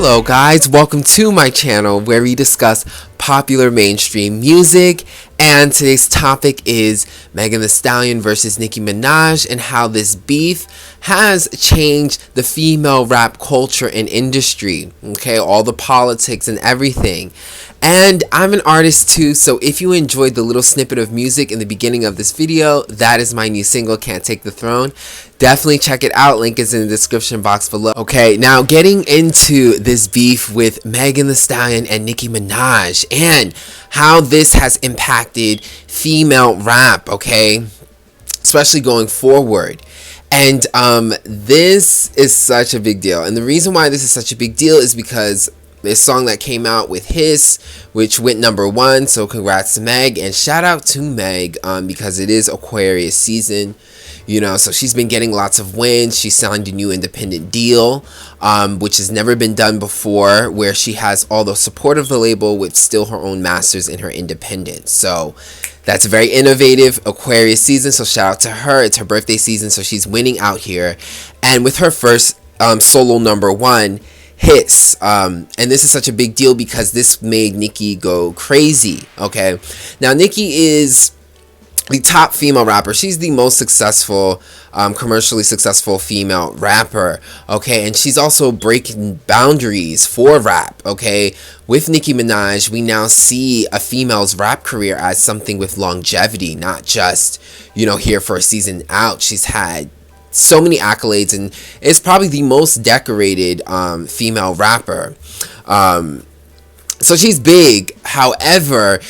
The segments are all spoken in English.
Hello guys, welcome to my channel where we discuss popular mainstream music, and today's topic is Megan Thee Stallion versus Nicki Minaj and how this beef has changed the female rap culture and industry, okay, all the politics and everything. And I'm an artist too, so if you enjoyed the little snippet of music in the beginning of this video, that is my new single, Can't Take the Throne. Definitely check it out, link is in the description box below. Okay, now getting into this beef with Megan Thee Stallion and Nicki Minaj and how this has impacted female rap, okay, especially going forward. And this is such a big deal, and the reason why this is such a big deal is because this song that came out with Hiss, which went #1, so congrats to Meg, and shout out to Meg because it is Aquarius season, you know, so she's been getting lots of wins. She signed a new independent deal, which has never been done before, where she has all the support of the label with still her own masters in her independent. So that's very innovative, Aquarius season, so shout out to her. It's her birthday season, so she's winning out here, and with her first solo #1, Hiss, and this is such a big deal because this made Nicki go crazy. Okay, now Nicki is the top female rapper. She's the most successful, commercially successful female rapper, okay, and she's also breaking boundaries for rap, okay. With Nicki Minaj, we now see a female's rap career as something with longevity, not just, you know, here for a season out. She's had so many accolades and is probably the most decorated female rapper. So she's big. However,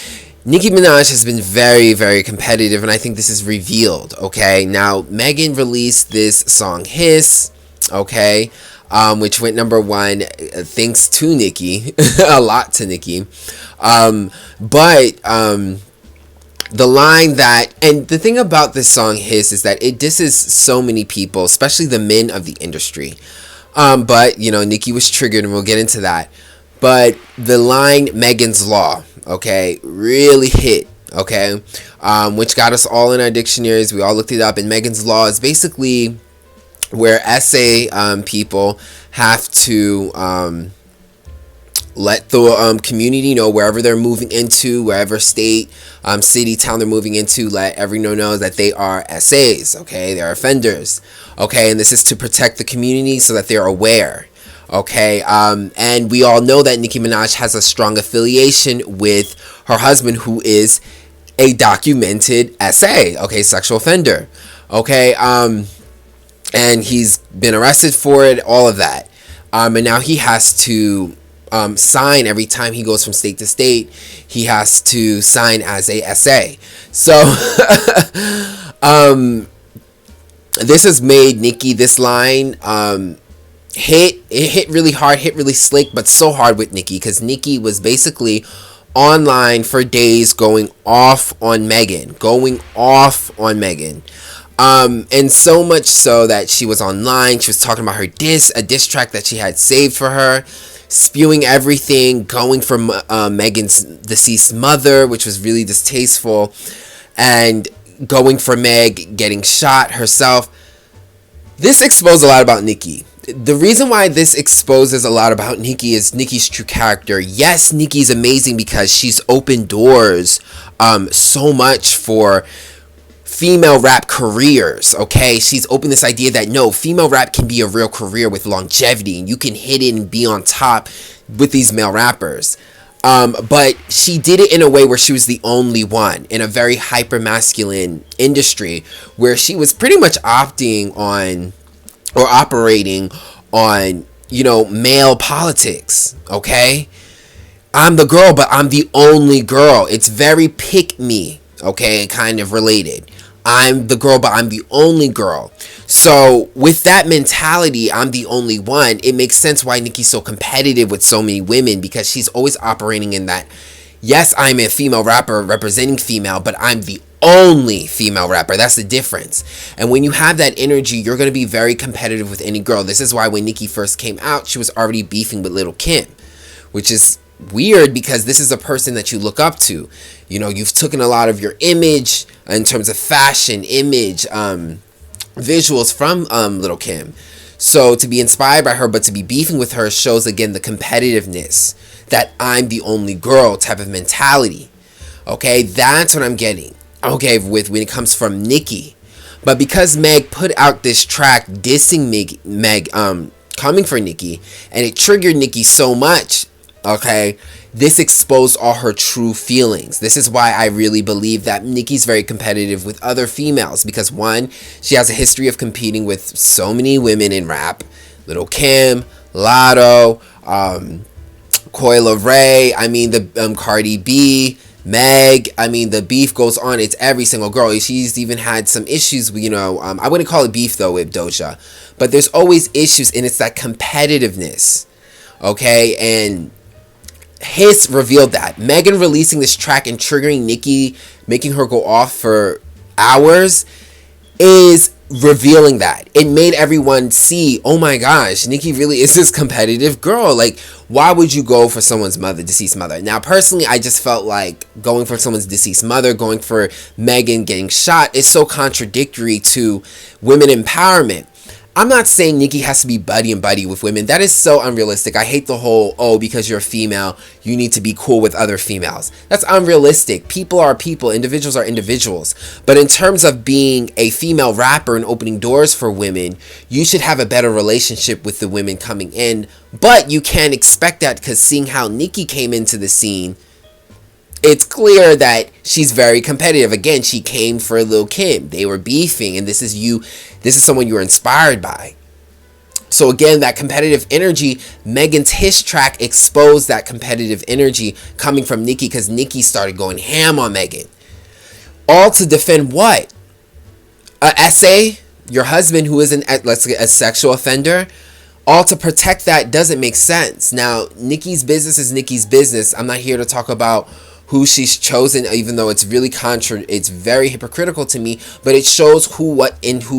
Nicki Minaj has been very, very competitive, and I think this is revealed, okay? Now, Megan released this song, Hiss, okay, which went #1 thanks to Nicki, a lot to Nicki. The line that, and the thing about this song Hiss is that it disses so many people, especially the men of the industry. But, you know, Nicki was triggered and we'll get into that. But the line Megan's Law, okay, really hit, okay, which got us all in our dictionaries. We all looked it up, and Megan's Law is basically where essay people have to let the community know wherever they're moving into, wherever state, city, town they're moving into, let everyone know that they are SAs, okay, they're offenders, okay, and this is to protect the community so that they're aware, okay, and we all know that Nicki Minaj has a strong affiliation with her husband, who is a documented SA, okay, sexual offender, okay, and he's been arrested for it, all of that, and now he has to sign every time he goes from state to state. He has to sign as a SA. So this has made Nicki, this line hit really hard, hit really slick, but so hard with Nicki, because Nicki was basically online for days going off on Megan, and so much so that she was online, she was talking about her a diss track that she had saved for her, spewing everything, going for Megan's deceased mother, which was really distasteful, and going for Meg getting shot herself. This exposed a lot about Nicki. The reason why this exposes a lot about Nicki is Nicki's true character. Yes, Nicki's amazing because she's opened doors so much for female rap careers, okay? She's opened this idea that no, female rap can be a real career with longevity, and you can hit it and be on top with these male rappers. But she did it in a way where she was the only one in a very hyper masculine industry, where she was pretty much opting on or operating on, you know, male politics, okay? I'm the girl, but I'm the only girl. It's very pick me, okay, kind of related. I'm the girl, but I'm the only girl. So with that mentality, I'm the only one, it makes sense why Nicki's so competitive with so many women, because she's always operating in that, yes, I'm a female rapper representing female, but I'm the only female rapper. That's the difference. And when you have that energy, you're going to be very competitive with any girl. This is why when Nicki first came out, she was already beefing with Lil' Kim, which is weird because this is a person that you look up to. You know, you've taken a lot of your image in terms of fashion, image, visuals from Lil' Kim. So to be inspired by her, but to be beefing with her shows again the competitiveness, that I'm the only girl type of mentality. Okay, that's what I'm getting. Okay, with when it comes from Nicki. But because Meg put out this track dissing Meg coming for Nicki, and it triggered Nicki so much, okay, this exposed all her true feelings. This is why I really believe that Nicki's very competitive with other females, because one, she has a history of competing with so many women in rap. Lil' Kim, Lotto, Coi Leray, I mean the Cardi B, Meg, I mean the beef goes on. It's every single girl. She's even had some issues with, I wouldn't call it beef though with Doja, but there's always issues, and it's that competitiveness. Okay, and Hiss revealed that. Megan releasing this track and triggering Nicki, making her go off for hours, is revealing that. It made everyone see, oh my gosh, Nicki really is this competitive girl. Like, why would you go for someone's mother, deceased mother? Now, personally, I just felt like going for someone's deceased mother, going for Megan getting shot, is so contradictory to women empowerment. I'm not saying Nicki has to be buddy and buddy with women. That is so unrealistic. I hate the whole, oh, because you're a female, you need to be cool with other females. That's unrealistic. People are people. Individuals are individuals. But in terms of being a female rapper and opening doors for women, you should have a better relationship with the women coming in. But you can't expect that, because seeing how Nicki came into the scene, it's clear that she's very competitive. Again, she came for Lil' Kim. They were beefing, and this is someone you were inspired by. So again, that competitive energy, Megan's Hiss track exposed that competitive energy coming from Nicki, because Nicki started going ham on Megan. All to defend what? A essay? Your husband, who is a sexual offender? All to protect that doesn't make sense. Now, Nicki's business is Nicki's business. I'm not here to talk about who she's chosen, even though it's really it's very hypocritical to me, but it shows who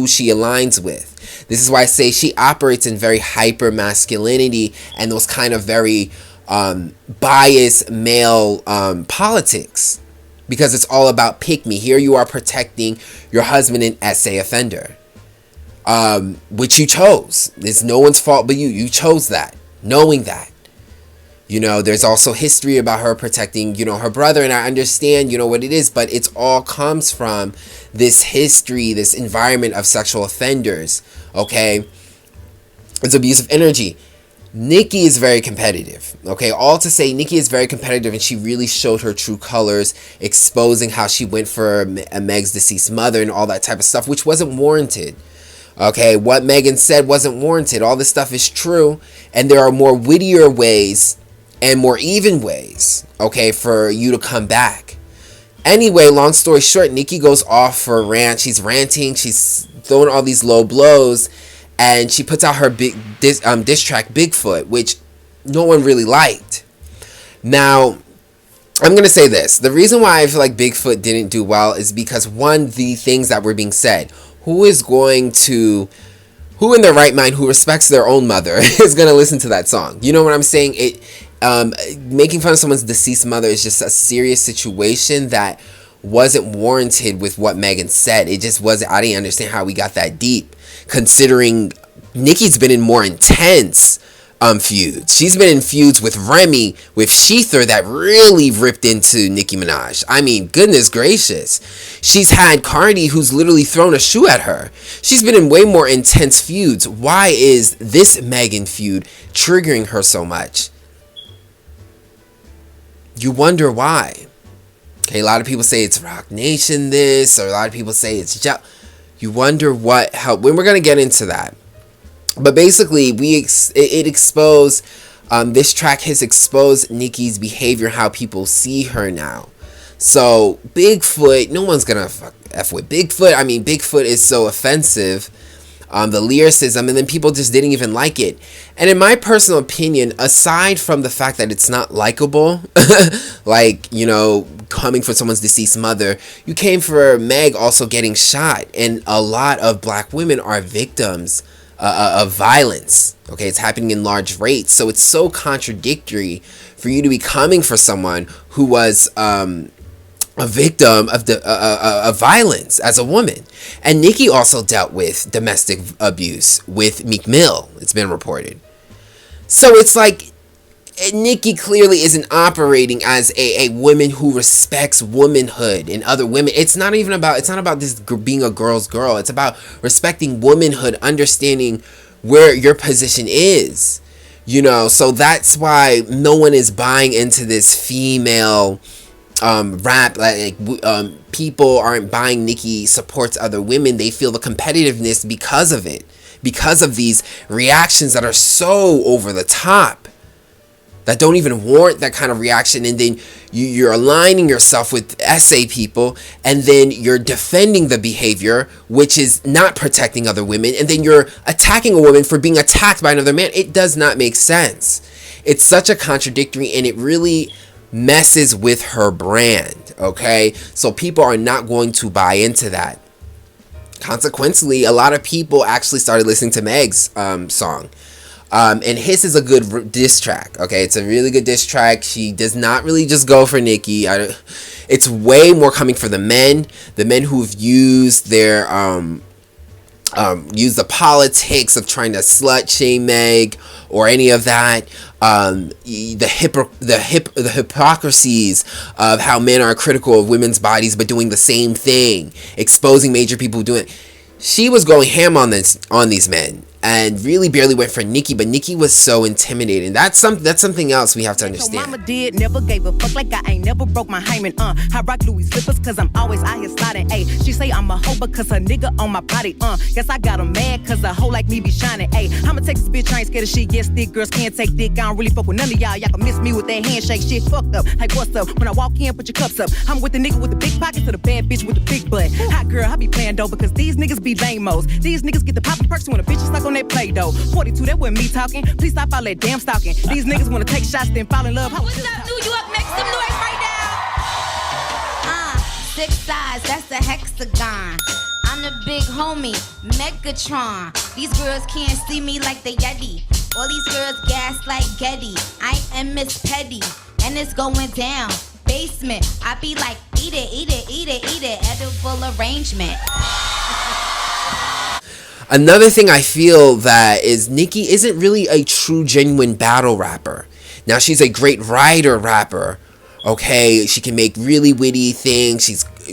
she aligns with. This is why I say she operates in very hyper masculinity and those kind of very biased male politics, because it's all about pick me. Here you are protecting your husband, an essay offender, which you chose. It's no one's fault but you chose that, knowing that. There's also history about her protecting, her brother, and I understand, what it is, but it's all comes from this history, this environment of sexual offenders, okay? It's abusive energy. Nicki is very competitive, okay? All to say, Nicki is very competitive, and she really showed her true colors, exposing how she went for Meg's deceased mother and all that type of stuff, which wasn't warranted. Okay, what Megan said wasn't warranted. All this stuff is true, and there are more wittier ways and more even ways, okay, for you to come back. Anyway, long story short, Nicki goes off for a rant. She's ranting. She's throwing all these low blows, and she puts out her diss track, Bigfoot, which no one really liked. Now, I'm going to say this. The reason why I feel like Bigfoot didn't do well is because, one, the things that were being said. Who in their right mind, who respects their own mother, is going to listen to that song? You know what I'm saying? Making fun of someone's deceased mother is just a serious situation that wasn't warranted with what Megan said. It just wasn't. I didn't understand how we got that deep, considering Nicki's been in more intense feuds. She's been in feuds with Remy, with Sheether, that really ripped into Nicki Minaj. I mean, goodness gracious. She's had Cardi, who's literally thrown a shoe at her. She's been in way more intense feuds. Why is this Megan feud triggering her so much? You wonder why. Okay, a lot of people say it's Rock Nation this, or a lot of people say it's you wonder what helped. When we're going to get into that. But basically, it exposed, this track has exposed Nicki's behavior, how people see her now. So, Bigfoot, no one's going to F with Bigfoot. I mean, Bigfoot is so offensive. The lyricism, and then people just didn't even like it. And in my personal opinion, aside from the fact that it's not likable, like, coming for someone's deceased mother, you came for Meg also getting shot, and a lot of black women are victims of violence. Okay, it's happening in large rates, so it's so contradictory for you to be coming for someone who was a victim of of violence as a woman. And Nicki also dealt with domestic abuse with Meek Mill, it's been reported. So it's like Nicki clearly isn't operating as a woman who respects womanhood and other women. It's not about this being a girl's girl. It's about respecting womanhood, understanding where your position is. So that's why no one is buying into this female rap. People aren't buying Nicki supports other women. They feel the competitiveness because of it, because of these reactions that are so over the top, that don't even warrant that kind of reaction. And then you're aligning yourself with SA people, and then you're defending the behavior, which is not protecting other women, and then you're attacking a woman for being attacked by another man. It does not make sense. It's such a contradictory, and it really messes with her brand, okay? So people are not going to buy into that. Consequently, a lot of people actually started listening to Meg's song. And his is a good diss track, okay? It's a really good diss track. She does not really just go for Nicki. It's way more coming for the men who've used their use the politics of trying to slut shame Meg or any of that. The hypocrisies of how men are critical of women's bodies but doing the same thing, exposing major people doing it. She was going ham on these men and really barely went for Nicki, but Nicki was so intimidating. That's something else we have to understand. So mama did, never gave a fuck, like I ain't never broke my hymen. I rock Louis slippers cause I'm always out here sliding. Ayy, she say I'm a hoe because her nigga on my body. Guess I got her mad cause a hoe like me be shining. Ayy, I'ma take this bitch, I ain't scared of shit. Yes, thick girls can't take dick. I don't really fuck with none of y'all. Y'all can miss me with that handshake shit. Fucked up, like what's up? When I walk in, put your cups up. I'm with the nigga with the big pockets or the bad bitch with the big butt. Hot girl, I be playing dope because these niggas be lame-os. These niggas get the poppin' perks when a bitch is stuck on that Play-Doh. 42, that wasn't me talking. Please stop all that damn stalking. These niggas wanna take shots, then fall in love. What's up, New York? Make some noise right now. 6 sides, that's a hexagon. I'm the big homie, Megatron. These girls can't see me like the Yeti. All these girls gas like Getty. I am Miss Petty, and it's going down. Basement, I be like, eat it, eat it, eat it, eat it. Edible arrangement. Another thing I feel that is Nicki isn't really a true, genuine battle rapper. Now, she's a great writer rapper, okay? She can make really witty things.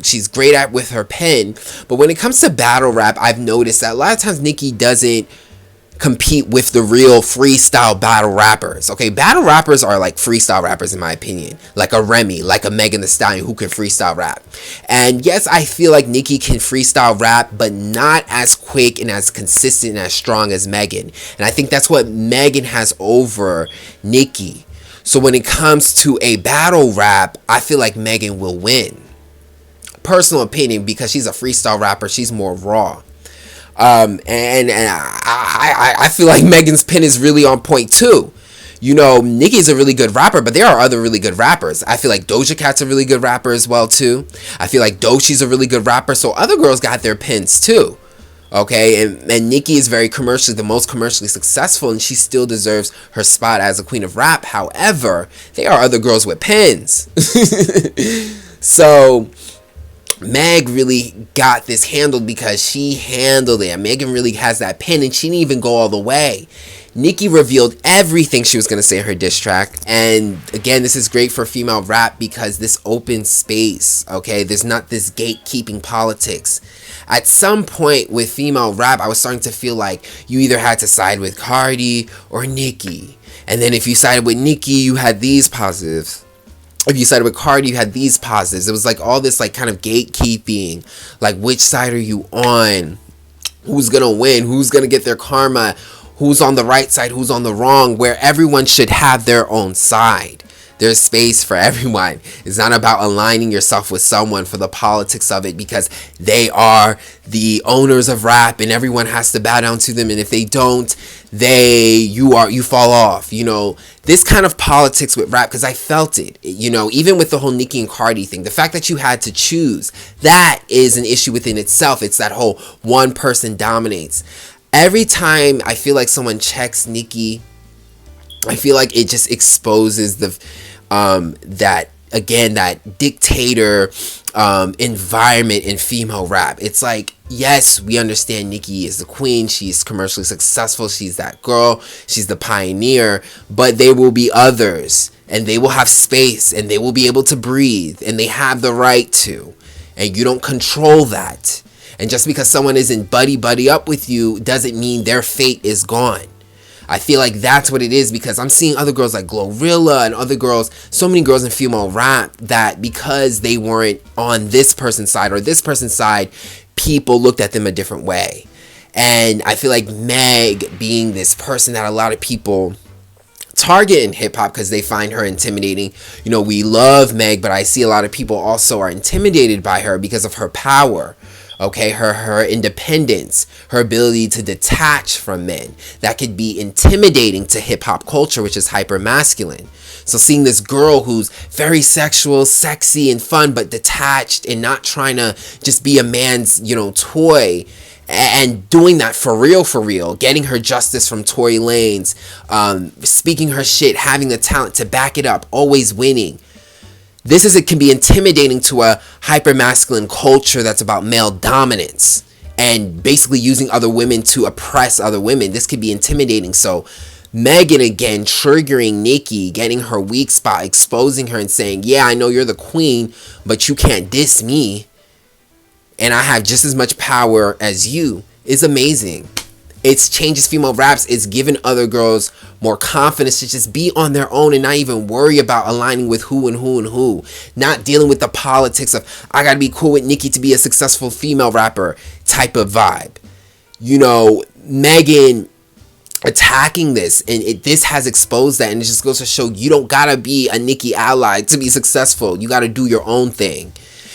She's great at with her pen. But when it comes to battle rap, I've noticed that a lot of times Nicki doesn't compete with the real freestyle battle rappers, okay? Battle rappers are like freestyle rappers in my opinion, like a Remy, like a Megan Thee Stallion who can freestyle rap. And yes, I feel like Nicki can freestyle rap, but not as quick and as consistent and as strong as Megan. And I think that's what Megan has over Nicki. So when it comes to a battle rap, I feel like Megan will win. Personal opinion, because she's a freestyle rapper, she's more raw. And I feel like Megan's pen is really on point too. Nicki's a really good rapper, but there are other really good rappers. I feel like Doja Cat's a really good rapper as well too. I feel like Doechie's a really good rapper. So other girls got their pens too. Okay, and Nicki is the most commercially successful, and she still deserves her spot as a queen of rap. However, there are other girls with pens. So Meg really got this handled because she handled it. Megan really has that pen, and she didn't even go all the way. Nicki revealed everything she was going to say in her diss track. And again, this is great for female rap because this opens space, okay? There's not this gatekeeping politics. At some point with female rap, I was starting to feel like you either had to side with Cardi or Nicki. And then if you sided with Nicki, you had these positives. If you sided with Cardi, you had these positives. It was like all this like kind of gatekeeping. Like, which side are you on? Who's going to win? Who's going to get their karma? Who's on the right side? Who's on the wrong? Where everyone should have their own side. There's space for everyone. It's not about aligning yourself with someone for the politics of it because they are the owners of rap and everyone has to bow down to them. And if they don't, you fall off. This kind of politics with rap, because I felt it, even with the whole Nicki and Cardi thing, the fact that you had to choose, that is an issue within itself. It's that whole one person dominates. Every time I feel like someone checks Nicki, I feel like it just exposes that again, that dictator environment in female rap. It's like, yes, we understand Nicki is the queen. She's commercially successful. She's that girl. She's the pioneer. But there will be others, and they will have space, and they will be able to breathe, and they have the right to. And you don't control that. And just because someone isn't buddy up with you doesn't mean their fate is gone. I feel like that's what it is, because I'm seeing other girls like Glorilla and other girls, so many girls in female rap, that because they weren't on this person's side or this person's side, people looked at them a different way. And I feel like Meg being this person that a lot of people target in hip-hop because they find her intimidating. You know, we love Meg, but I see a lot of people also are intimidated by her because of her power. Okay, her independence, her ability to detach from men. That could be intimidating to hip-hop culture, which is hyper-masculine. So seeing this girl who's very sexual, sexy, and fun, but detached and not trying to just be a man's, toy, and doing that for real, getting her justice from Tory Lanez, speaking her shit, having the talent to back it up, always winning. It can be intimidating to a hyper-masculine culture that's about male dominance and basically using other women to oppress other women. This could be intimidating. So Megan, again, triggering Nicki, getting her weak spot, exposing her and saying, yeah, I know you're the queen, but you can't diss me, and I have just as much power as you, is amazing. It changes female raps. It's giving other girls more confidence to just be on their own and not even worry about aligning with who and who and who. Not dealing with the politics of, I gotta be cool with Nicki to be a successful female rapper type of vibe. Megan attacking this, and this has exposed that, and it just goes to show you don't gotta be a Nicki ally to be successful. You gotta do your own thing.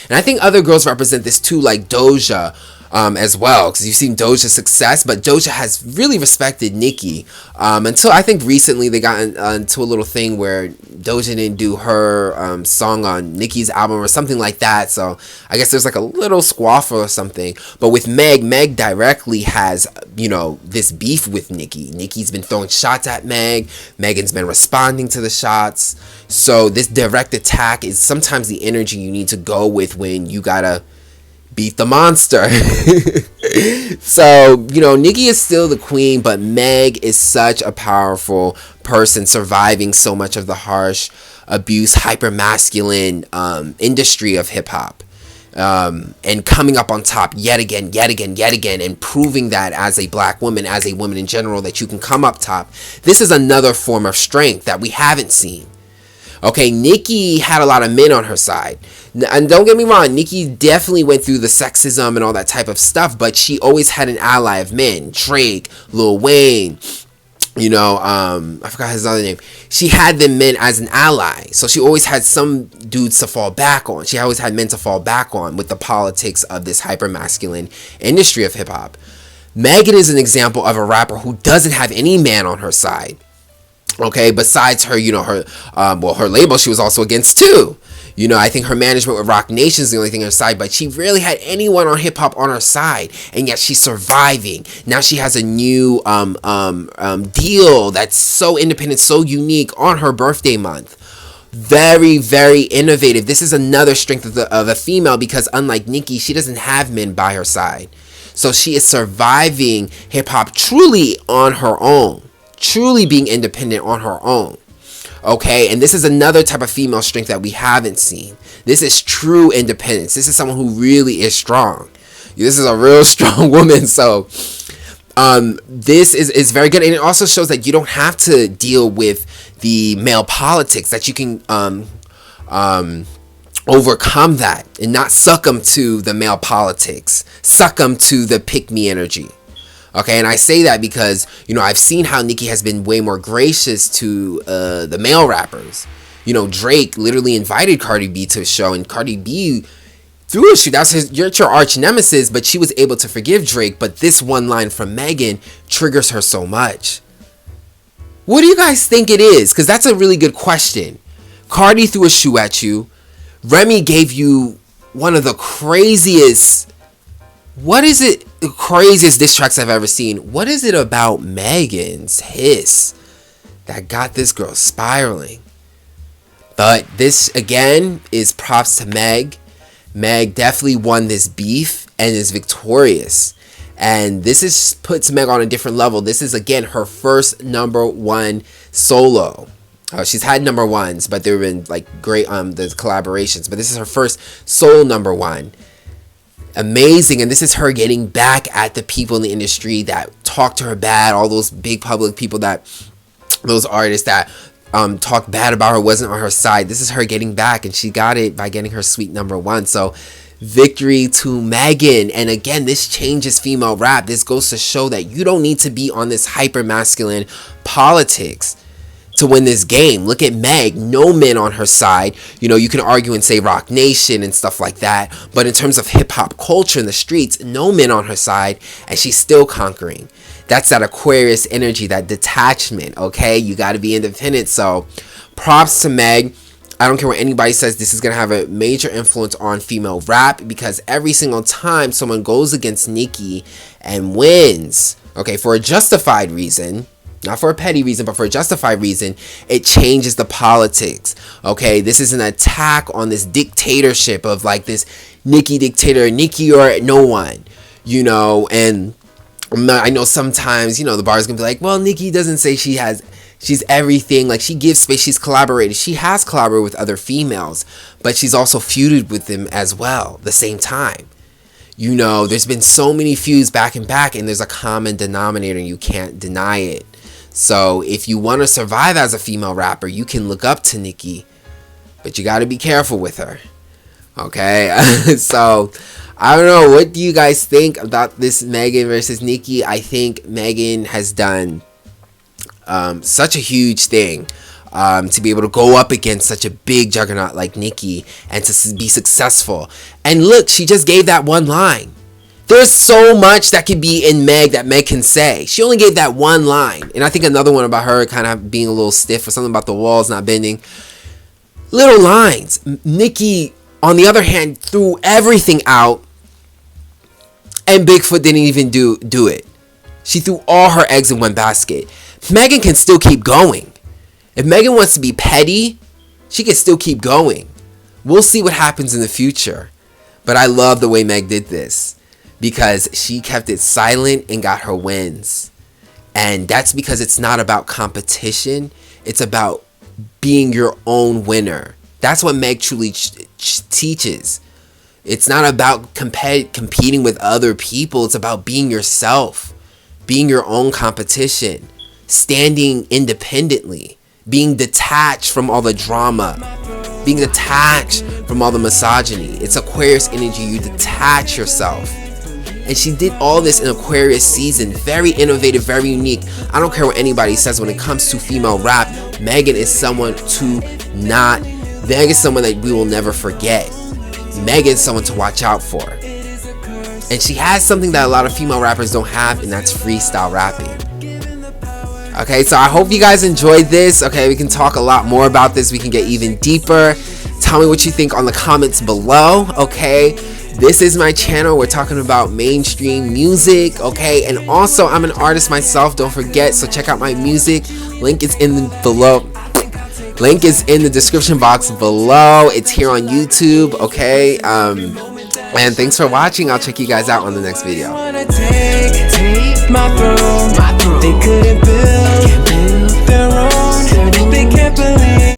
And I think other girls represent this too, like Doja, as well, because you've seen Doja's success, but Doja has really respected Nicki until I think recently they got into a little thing where Doja didn't do her song on Nicki's album or something like that, so I guess there's like a little squaffle or something. But with Meg directly has, this beef with Nicki. Nicki's been throwing shots at Megan's been responding to the shots, so this direct attack is sometimes the energy you need to go with when you gotta beat the monster. So, Nicki is still the queen, but Meg is such a powerful person, surviving so much of the harsh abuse, hyper-masculine industry of hip-hop. And coming up on top yet again, and proving that as a black woman, as a woman in general, that you can come up top. This is another form of strength that we haven't seen. Okay, Nicki had a lot of men on her side. And don't get me wrong, Nicki definitely went through the sexism and all that type of stuff, but she always had an ally of men. Drake, Lil Wayne, I forgot his other name. She had them men as an ally. So she always had some dudes to fall back on. She always had men to fall back on with the politics of this hyper-masculine industry of hip-hop. Megan is an example of a rapper who doesn't have any man on her side. Okay, besides her, her label, she was also against too. I think her management with Rock Nation is the only thing on her side, but she rarely had anyone on hip hop on her side, and yet she's surviving. Now she has a new deal that's so independent, so unique on her birthday month. Very, very innovative. This is another strength of a female, because unlike Nicki, she doesn't have men by her side. So she is surviving hip hop truly on her own. Truly being independent on her own. Okay, and this is another type of female strength that we haven't seen. This is true independence. This is someone who really is strong. This is a real strong woman. So this is very good, and it also shows that you don't have to deal with the male politics, that you can overcome that and not succumb to the male politics, succumb to the pick-me energy. Okay, and I say that because, I've seen how Nicki has been way more gracious to the male rappers. Drake literally invited Cardi B to a show, and Cardi B threw a shoe. You're your arch nemesis, but she was able to forgive Drake. But this one line from Megan triggers her so much. What do you guys think it is? Because that's a really good question. Cardi threw a shoe at you. Remy gave you one of the craziest... What is it? The craziest diss tracks I've ever seen. What is it about Megan's hiss that got this girl spiraling? But this, again, is props to Meg. Meg definitely won this beef and is victorious. And this is puts Meg on a different level. This is, again, her first #1 solo. She's had #1s, but there have been like great the collaborations. But this is her first solo #1. Amazing. And this is her getting back at the people in the industry that talked to her bad. All those big public people, those artists that talked bad about her, wasn't on her side. This is her getting back, and she got it by getting her sweet #1. So victory to Megan. And again, this changes female rap. This goes to show that you don't need to be on this hyper masculine politics to win this game. Look at Meg, no men on her side. You know, you can argue and say Rock Nation and stuff like that, but in terms of hip hop culture in the streets, no men on her side, and she's still conquering. That's that Aquarius energy, that detachment, okay? You got to be independent. So props to Meg. I don't care what anybody says, this is going to have a major influence on female rap, because every single time someone goes against Nicki and wins, okay, for a justified reason, not for a petty reason, but for a justified reason, it changes the politics, okay? This is an attack on this dictatorship of like this Nicki dictator, Nicki or no one, you know. And I know sometimes, you know, the bar is going to be like, well, Nicki doesn't say she's everything. Like, she gives space, she's collaborated. She has collaborated with other females, but she's also feuded with them as well, the same time. You know, there's been so many feuds back and back, and there's a common denominator, and you can't deny it. So if you want to survive as a female rapper, you can look up to Nicki, but you got to be careful with her. Okay? So I don't know. What do you guys think about this Megan versus Nicki? I think Megan has done such a huge thing to be able to go up against such a big juggernaut like Nicki and to be successful. And look, she just gave that one line. There's so much that could be in Meg that Meg can say. She only gave that one line. And I think another one about her kind of being a little stiff or something about the walls not bending. Little lines. Nicki, on the other hand, threw everything out, and Bigfoot didn't even do it. She threw all her eggs in one basket. Megan can still keep going. If Megan wants to be petty, she can still keep going. We'll see what happens in the future. But I love the way Meg did this, because she kept it silent and got her wins. And that's because it's not about competition. It's about being your own winner. That's what Meg truly teaches. It's not about competing with other people. It's about being yourself, being your own competition, standing independently, being detached from all the drama, being detached from all the misogyny. It's Aquarius energy. You detach yourself. And she did all this in Aquarius season. Very innovative, very unique. I don't care what anybody says when it comes to female rap. Megan is someone Meg is someone that we will never forget. Megan is someone to watch out for. And she has something that a lot of female rappers don't have, and that's freestyle rapping. Okay, so I hope you guys enjoyed this. Okay, we can talk a lot more about this. We can get even deeper. Tell me what you think on the comments below. Okay, this is my channel. We're talking about mainstream music. Okay, and also I'm an artist myself. Don't forget, so check out my music. Link is in the description box below. It's here on YouTube. Okay, and thanks for watching. I'll check you guys out on the next video. They couldn't build their own. They can't believe